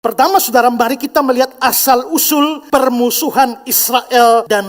Pertama, saudara, mari kita melihat asal-usul permusuhan Israel dan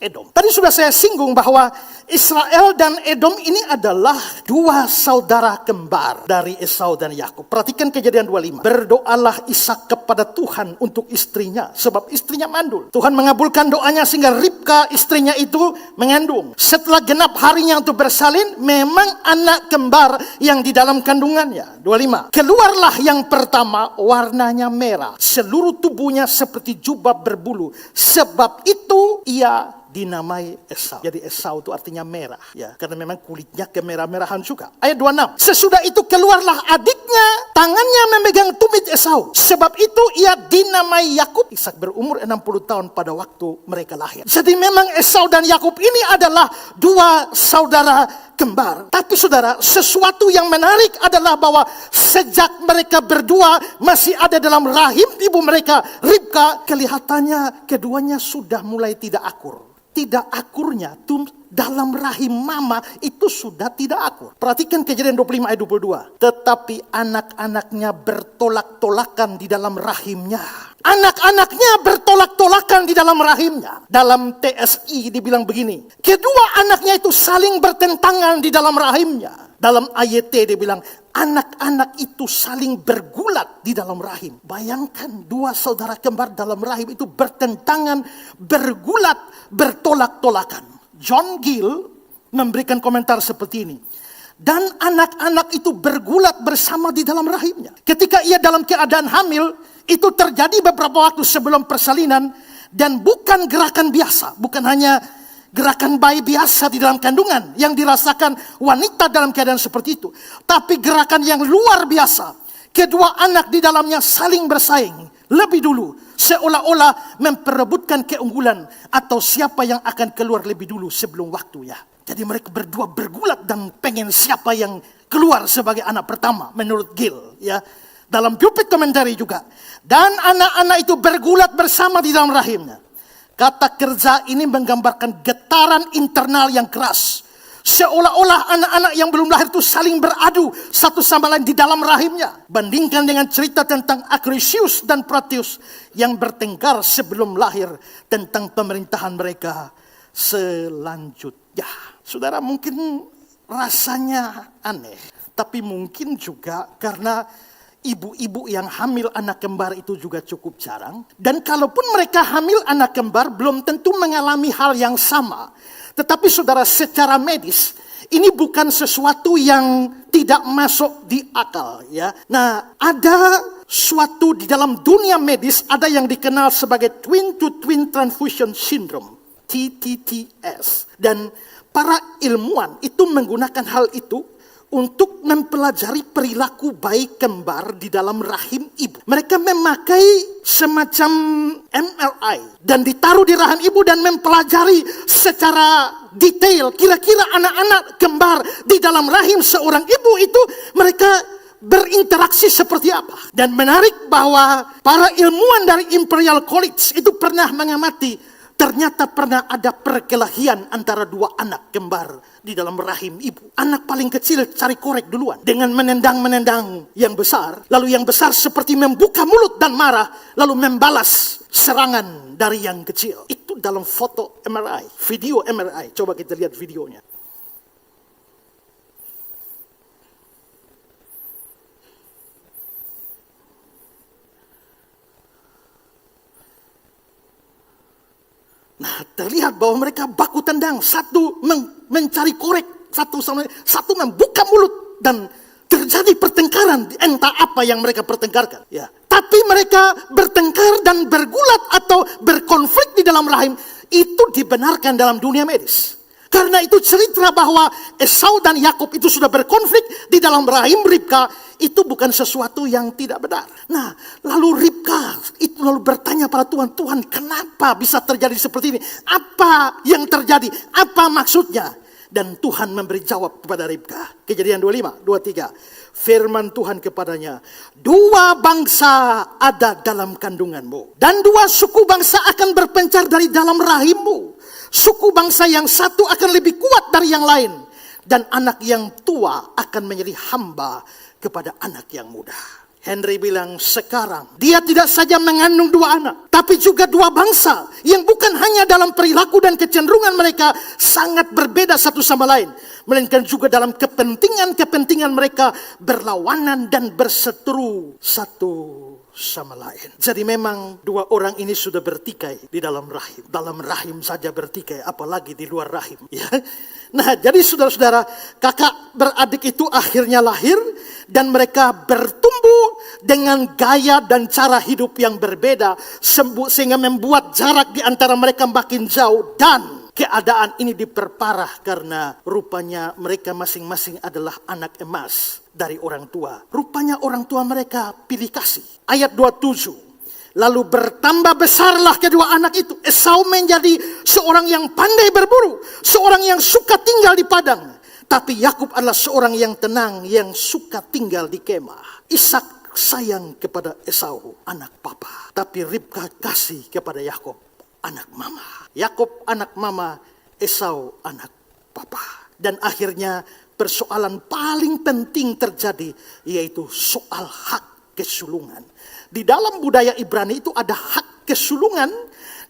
Edom. Tadi sudah saya singgung bahwa Israel dan Edom ini adalah dua saudara kembar dari Esau dan Yakub. Perhatikan Kejadian 25. Berdoalah Ishak kepada Tuhan untuk istrinya, sebab istrinya mandul. Tuhan mengabulkan doanya sehingga Ribka istrinya itu mengandung. Setelah genap harinya untuk bersalin, memang anak kembar yang di dalam kandungannya. 25. Keluarlah yang pertama, warnanya merah, seluruh tubuhnya seperti jubah berbulu. Sebab itu ia dinamai Esau. Jadi Esau itu artinya merah, ya, karena memang kulitnya kemerah-merahan juga. Ayat 26. Sesudah itu keluarlah adiknya, tangannya memegang tumit Esau. Sebab itu ia dinamai Yakub. Ishak berumur 60 tahun pada waktu mereka lahir. Jadi memang Esau dan Yakub ini adalah dua saudara kembar. Tapi saudara, sesuatu yang menarik adalah bahwa sejak mereka berdua masih ada dalam rahim ibu mereka, Ribka, kelihatannya keduanya sudah mulai tidak akur. Tidak akurnya dalam rahim mama itu sudah tidak akur. Perhatikan Kejadian 25 ayat 22. Tetapi anak-anaknya bertolak-tolakan di dalam rahimnya. Anak-anaknya bertolak-tolakan di dalam rahimnya. Dalam TSI dibilang begini. Kedua anaknya itu saling bertentangan di dalam rahimnya. Dalam AYT dia bilang, anak-anak itu saling bergulat di dalam rahim. Bayangkan dua saudara kembar dalam rahim itu bertentangan, bergulat, bertolak-tolakan. John Gill memberikan komentar seperti ini. Dan anak-anak itu bergulat bersama di dalam rahimnya. Ketika ia dalam keadaan hamil, itu terjadi beberapa waktu sebelum persalinan. Dan bukan gerakan biasa, bukan hanya gerakan bayi biasa di dalam kandungan yang dirasakan wanita dalam keadaan seperti itu. Tapi gerakan yang luar biasa. Kedua anak di dalamnya saling bersaing lebih dulu. Seolah-olah memperebutkan keunggulan atau siapa yang akan keluar lebih dulu sebelum waktu, ya. Jadi mereka berdua bergulat dan pengen siapa yang keluar sebagai anak pertama menurut Gill, ya. Dalam pulpit komentari juga. Dan anak-anak itu bergulat bersama di dalam rahimnya. Kata kerja ini menggambarkan getaran internal yang keras. Seolah-olah anak-anak yang belum lahir itu saling beradu satu sama lain di dalam rahimnya. Bandingkan dengan cerita tentang Akrisius dan Proteus yang bertengkar sebelum lahir tentang pemerintahan mereka selanjutnya. Saudara, mungkin rasanya aneh, tapi mungkin juga karena ibu-ibu yang hamil anak kembar itu juga cukup jarang. Dan kalaupun mereka hamil anak kembar, belum tentu mengalami hal yang sama. Tetapi saudara, secara medis, ini bukan sesuatu yang tidak masuk di akal, ya. Nah, ada suatu di dalam dunia medis, ada yang dikenal sebagai twin-to-twin transfusion syndrome, TTTS. Dan para ilmuwan itu menggunakan hal itu untuk mempelajari perilaku bayi kembar di dalam rahim ibu. Mereka memakai semacam MRI dan ditaruh di rahim ibu dan mempelajari secara detail kira-kira anak-anak kembar di dalam rahim seorang ibu itu mereka berinteraksi seperti apa. Dan menarik bahwa para ilmuwan dari Imperial College itu pernah mengamati. Ternyata pernah ada perkelahian antara dua anak kembar di dalam rahim ibu. Anak paling kecil cari korek duluan dengan menendang-menendang yang besar. Lalu yang besar seperti membuka mulut dan marah. Lalu membalas serangan dari yang kecil. Itu dalam foto MRI, video MRI. Coba kita lihat videonya. Nah, terlihat bahwa mereka baku tendang, satu mencari korek, satu membuka mulut dan terjadi pertengkaran. Entah apa yang mereka pertengkarkan, ya. Tapi mereka bertengkar dan bergulat atau berkonflik di dalam rahim itu dibenarkan dalam dunia medis. Karena itu cerita bahwa Esau dan Yakub itu sudah berkonflik di dalam rahim Ribka itu bukan sesuatu yang tidak benar. Nah, lalu Ribka itu lalu bertanya pada Tuhan, Tuhan kenapa bisa terjadi seperti ini? Apa yang terjadi? Apa maksudnya? Dan Tuhan memberi jawab kepada Ribka. Kejadian 25, 23. Firman Tuhan kepadanya, dua bangsa ada dalam kandunganmu. Dan dua suku bangsa akan berpencar dari dalam rahimmu. Suku bangsa yang satu akan lebih kuat dari yang lain. Dan anak yang tua akan menjadi hamba kepada anak yang muda. Henry bilang, sekarang dia tidak saja mengandung 2 anak, tapi juga 2 bangsa yang bukan hanya dalam perilaku dan kecenderungan mereka sangat berbeda satu sama lain, melainkan juga dalam kepentingan-kepentingan mereka berlawanan dan berseteru satu sama lain. Jadi memang 2 orang ini sudah bertikai di dalam rahim. Dalam rahim saja bertikai, apalagi di luar rahim. Ya. Nah, jadi saudara-saudara, kakak beradik itu akhirnya lahir dan mereka bertumbuh dengan gaya dan cara hidup yang berbeda sehingga membuat jarak di antara mereka makin jauh, dan keadaan ini diperparah karena rupanya mereka masing-masing adalah anak emas dari orang tua. Rupanya orang tua mereka pilih kasih. Ayat 27. Lalu bertambah besarlah kedua anak itu. Esau menjadi seorang yang pandai berburu, seorang yang suka tinggal di padang. Tapi Yakub adalah seorang yang tenang, yang suka tinggal di kemah. Ishak sayang kepada Esau, anak papa. Tapi Ribka kasih kepada Yakub, anak mama. Yakub anak mama, Esau anak papa. Dan akhirnya persoalan paling penting terjadi, yaitu soal hak kesulungan. Di dalam budaya Ibrani itu ada hak kesulungan,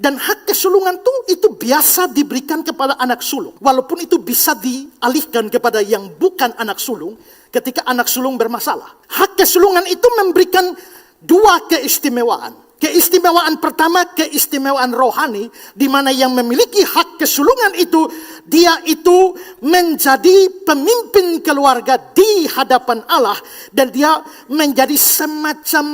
dan hak kesulungan itu biasa diberikan kepada anak sulung. Walaupun itu bisa dialihkan kepada yang bukan anak sulung ketika anak sulung bermasalah. Hak kesulungan itu memberikan 2 keistimewaan. Keistimewaan pertama, keistimewaan rohani, di mana yang memiliki hak kesulungan itu, dia itu menjadi pemimpin keluarga di hadapan Allah, dan dia menjadi semacam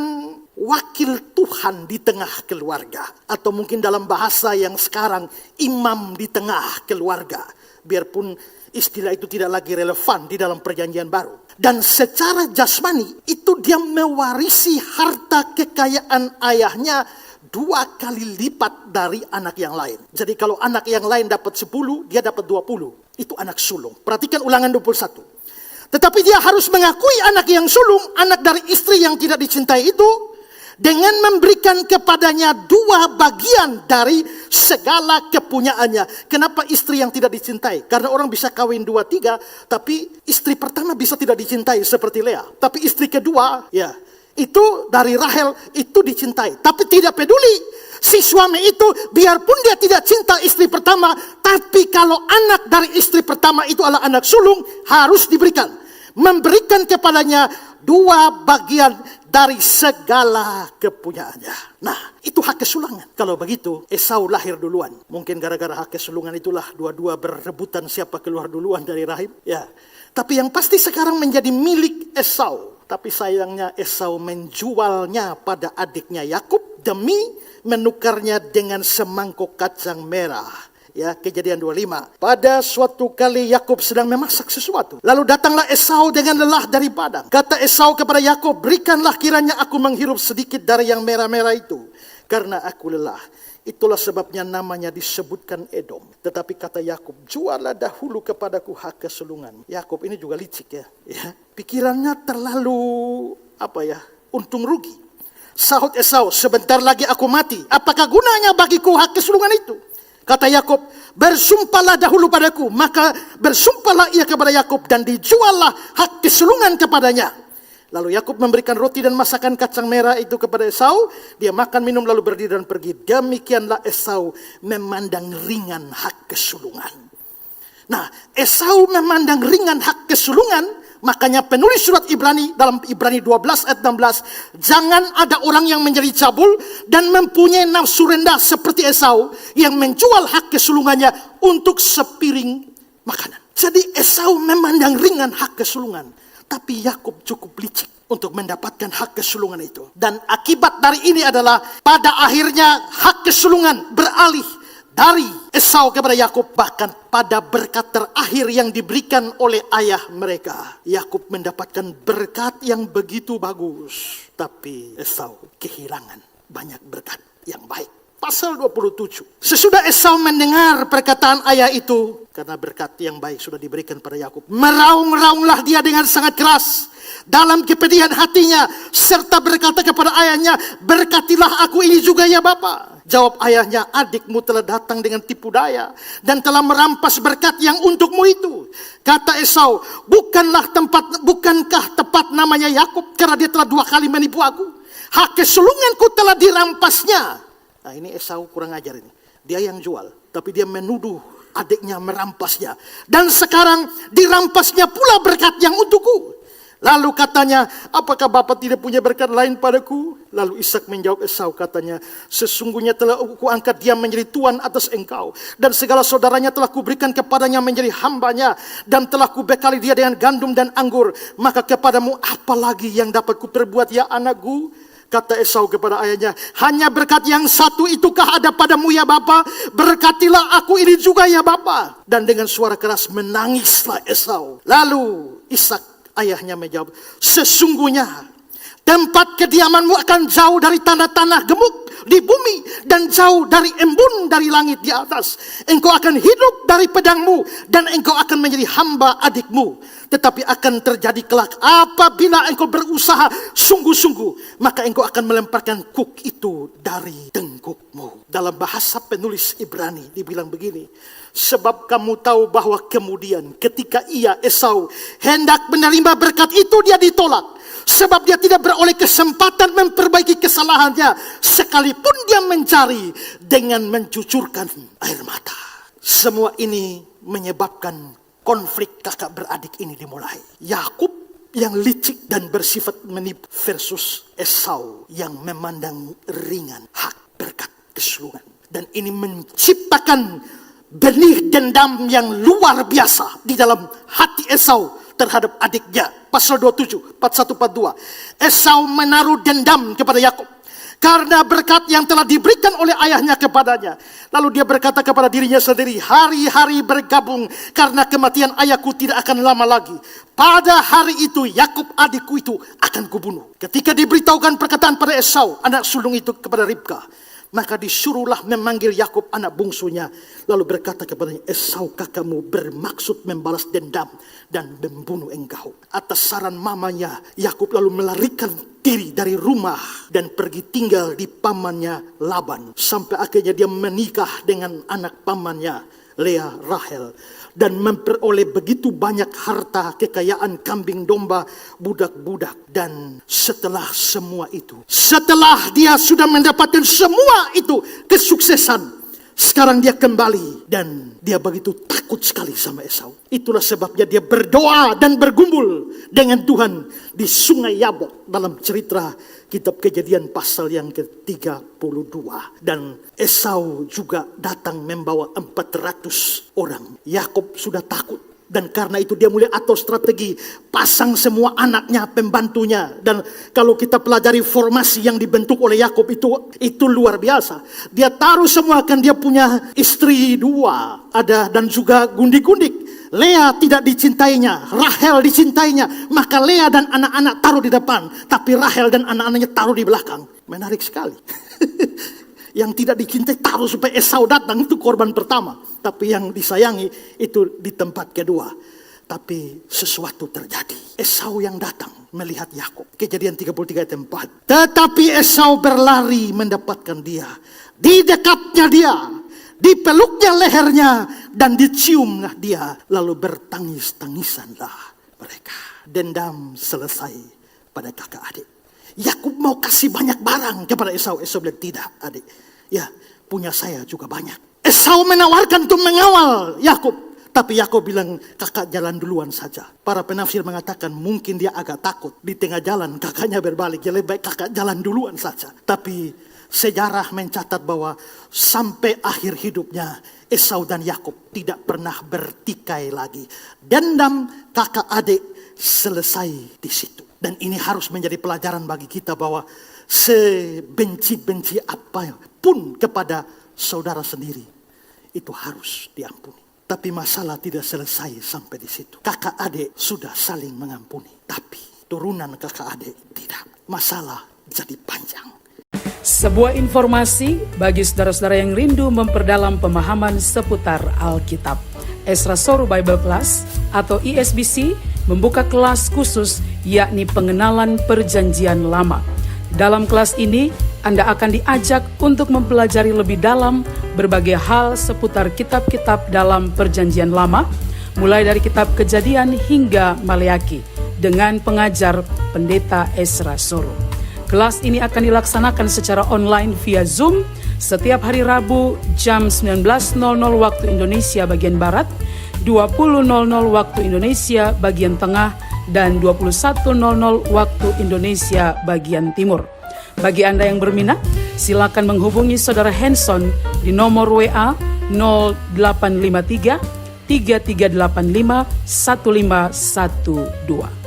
wakil Tuhan di tengah keluarga. Atau mungkin dalam bahasa yang sekarang, imam di tengah keluarga. Biarpun istilah itu tidak lagi relevan di dalam perjanjian baru. Dan secara jasmani itu dia mewarisi harta kekayaan ayahnya 2 kali lipat dari anak yang lain. Jadi kalau anak yang lain dapat 10, dia dapat 20. Itu anak sulung. Perhatikan Ulangan 21. Tetapi dia harus mengakui anak yang sulung, anak dari istri yang tidak dicintai itu, dengan memberikan kepadanya 2 bagian dari segala kepunyaannya. Kenapa istri yang tidak dicintai? Karena orang bisa kawin 2-3, tapi istri pertama bisa tidak dicintai seperti Lea. Tapi istri kedua, ya, itu dari Rahel, itu dicintai. Tapi tidak peduli, si suami itu biarpun dia tidak cinta istri pertama, tapi kalau anak dari istri pertama itu adalah anak sulung, harus diberikan. Memberikan kepadanya 2 bagian dari segala kepunyaannya. Nah, itu hak kesulungan. Kalau begitu, Esau lahir duluan. Mungkin gara-gara hak kesulungan itulah 2-2 berebutan siapa keluar duluan dari rahim. Ya. Tapi yang pasti sekarang menjadi milik Esau. Tapi sayangnya Esau menjualnya pada adiknya Yakub demi menukarnya dengan semangkuk kacang merah. Ya, Kejadian 25. Pada suatu kali Yakub sedang memasak sesuatu. Lalu datanglah Esau dengan lelah dari padang. Kata Esau kepada Yakub, berikanlah kiranya aku menghirup sedikit dari yang merah-merah itu, karena aku lelah. Itulah sebabnya namanya disebutkan Edom. Tetapi kata Yakub, jualah dahulu kepadaku hak kesulungan. Yakub ini juga licik ya. Pikirannya terlalu untung rugi. Sahut Esau, sebentar lagi aku mati. Apakah gunanya bagiku hak kesulungan itu? Kata Yakub, bersumpahlah dahulu padaku. Maka bersumpahlah ia kepada Yakub, dan dijuallah hak kesulungan kepadanya. Lalu Yakub memberikan roti dan masakan kacang merah itu kepada Esau. Dia makan, minum, lalu berdiri dan pergi. Demikianlah Esau memandang ringan hak kesulungan. Nah, Esau memandang ringan hak kesulungan. Makanya penulis surat Ibrani dalam Ibrani 12 ayat 16, jangan ada orang yang menjadi cabul dan mempunyai nafsu rendah seperti Esau yang menjual hak kesulungannya untuk sepiring makanan. Jadi Esau memandang ringan hak kesulungan, tapi Yakub cukup licik untuk mendapatkan hak kesulungan itu. Dan akibat dari ini adalah pada akhirnya hak kesulungan beralih dari Esau kepada Yakub, bahkan pada berkat terakhir yang diberikan oleh ayah mereka. Yakub mendapatkan berkat yang begitu bagus, tapi Esau kehilangan banyak berkat yang baik. Pasal 27. Sesudah Esau mendengar perkataan ayah itu, karena berkat yang baik sudah diberikan pada Yakub, meraung-raunglah dia dengan sangat keras dalam kepedihan hatinya, serta berkata kepada ayahnya, berkatilah aku ini juga ya Bapa. Jawab ayahnya, adikmu telah datang dengan tipu daya dan telah merampas berkat yang untukmu itu. Kata Esau, bukankah tepat namanya Yakub, karena dia telah 2 kali menipu aku. Hak kesulunganku telah dirampasnya. Nah, ini Esau kurang ajar ini. Dia yang jual, tapi dia menuduh adiknya merampasnya. Dan sekarang dirampasnya pula berkat yang untukku. Lalu katanya, apakah Bapak tidak punya berkat lain padaku? Lalu Ishak menjawab Esau, katanya, sesungguhnya telah kuangkat dia menjadi tuan atas engkau, dan segala saudaranya telah kuberikan kepadanya menjadi hambanya, dan telah kubekali dia dengan gandum dan anggur. Maka kepadamu apa lagi yang dapat kuperbuat, ya anakku? Kata Esau kepada ayahnya, hanya berkat yang satu itukah ada padamu ya Bapa? Berkatilah aku ini juga ya Bapa. Dan dengan suara keras menangislah Esau. Lalu Ishak ayahnya menjawab, sesungguhnya tempat kediamanmu akan jauh dari tanah-tanah gemuk di bumi dan jauh dari embun dari langit di atas. Engkau akan hidup dari pedangmu dan engkau akan menjadi hamba adikmu. Tetapi akan terjadi kelak apabila engkau berusaha sungguh-sungguh, maka engkau akan melemparkan kuk itu dari tengkukmu. Dalam bahasa penulis Ibrani dibilang begini, sebab kamu tahu bahwa kemudian ketika Esau hendak menerima berkat itu, dia ditolak. Sebab dia tidak beroleh kesempatan memperbaiki kesalahannya, sekalipun dia mencari dengan mencucurkan air mata. Semua ini menyebabkan konflik kakak beradik ini dimulai. Yakub yang licik dan bersifat menipu versus Esau yang memandang ringan hak berkat kesulungan. Dan ini menciptakan benih dendam yang luar biasa di dalam hati Esau terhadap adiknya. Pasal 27, 41-42. Esau menaruh dendam kepada Yakub karena berkat yang telah diberikan oleh ayahnya kepadanya. Lalu dia berkata kepada dirinya sendiri, hari-hari bergabung karena kematian ayahku tidak akan lama lagi. Pada hari itu Yakub adikku itu akan kubunuh. Ketika diberitahukan perkataan pada Esau, anak sulung itu kepada Ribka, maka disuruhlah memanggil Yakub anak bungsunya. Lalu berkata kepadanya, Esau kakakmu bermaksud membalas dendam dan membunuh engkau. Atas saran mamanya, Yakub lalu melarikan diri dari rumah dan pergi tinggal di pamannya Laban. Sampai akhirnya dia menikah dengan anak pamannya Lea Rahel. Dan memperoleh begitu banyak harta, kekayaan, kambing domba, budak-budak. Dan setelah semua itu, setelah dia sudah mendapatkan semua itu, kesuksesan, sekarang dia kembali dan dia begitu takut sekali sama Esau. Itulah sebabnya dia berdoa dan bergumul dengan Tuhan di sungai Yabok dalam cerita kitab Kejadian pasal yang ke-32. Dan Esau juga datang membawa 400 orang. Yakub sudah takut. Dan karena itu dia mulai atur strategi, pasang semua anaknya, pembantunya. Dan kalau kita pelajari formasi yang dibentuk oleh Yakub itu luar biasa. Dia taruh semua, kan dia punya istri 2 ada, dan juga gundik-gundik. Lea tidak dicintainya, Rahel dicintainya. Maka Lea dan anak-anak taruh di depan, tapi Rahel dan anak-anaknya taruh di belakang. Menarik sekali. Yang tidak dicintai taruh supaya Esau datang, itu korban pertama. Tapi yang disayangi itu di tempat kedua. Tapi sesuatu terjadi. Esau yang datang melihat Yakub. Kejadian 33 ayat 4. Tetapi Esau berlari mendapatkan dia. Di dekatnya dia, dipeluknya lehernya, dan diciumnya dia. Lalu bertangis-tangisanlah mereka. Dendam selesai pada kakak adik. Yakub mau kasih banyak barang kepada Esau. Esau bilang, tidak adik. Ya, punya saya juga banyak. Esau menawarkan untuk mengawal Yakub. Tapi Yakub bilang, kakak jalan duluan saja. Para penafsir mengatakan mungkin dia agak takut. Di tengah jalan kakaknya berbalik. Jadi lebih baik kakak jalan duluan saja. Tapi sejarah mencatat bahwa sampai akhir hidupnya Esau dan Yakub tidak pernah bertikai lagi. Dendam kakak adik selesai di situ. Dan ini harus menjadi pelajaran bagi kita bahwa sebenci-benci apapun kepada saudara sendiri, itu harus diampuni. Tapi masalah tidak selesai sampai di situ. Kakak adik sudah saling mengampuni. Tapi turunan kakak adik tidak. Masalah jadi panjang. Sebuah informasi bagi saudara-saudara yang rindu memperdalam pemahaman seputar Alkitab. Ezra Soru Bible Class atau ESBC membuka kelas khusus yakni pengenalan perjanjian lama. Dalam kelas ini, Anda akan diajak untuk mempelajari lebih dalam berbagai hal seputar kitab-kitab dalam Perjanjian Lama, mulai dari kitab Kejadian hingga Maleakhi, dengan pengajar Pendeta Ezra Soru. Kelas ini akan dilaksanakan secara online via Zoom setiap hari Rabu jam 19.00 waktu Indonesia bagian Barat, 20.00 waktu Indonesia bagian Tengah, dan 21.00 waktu Indonesia bagian Timur. Bagi Anda yang berminat, silakan menghubungi Saudara Hanson di nomor WA 0853 3385 1512.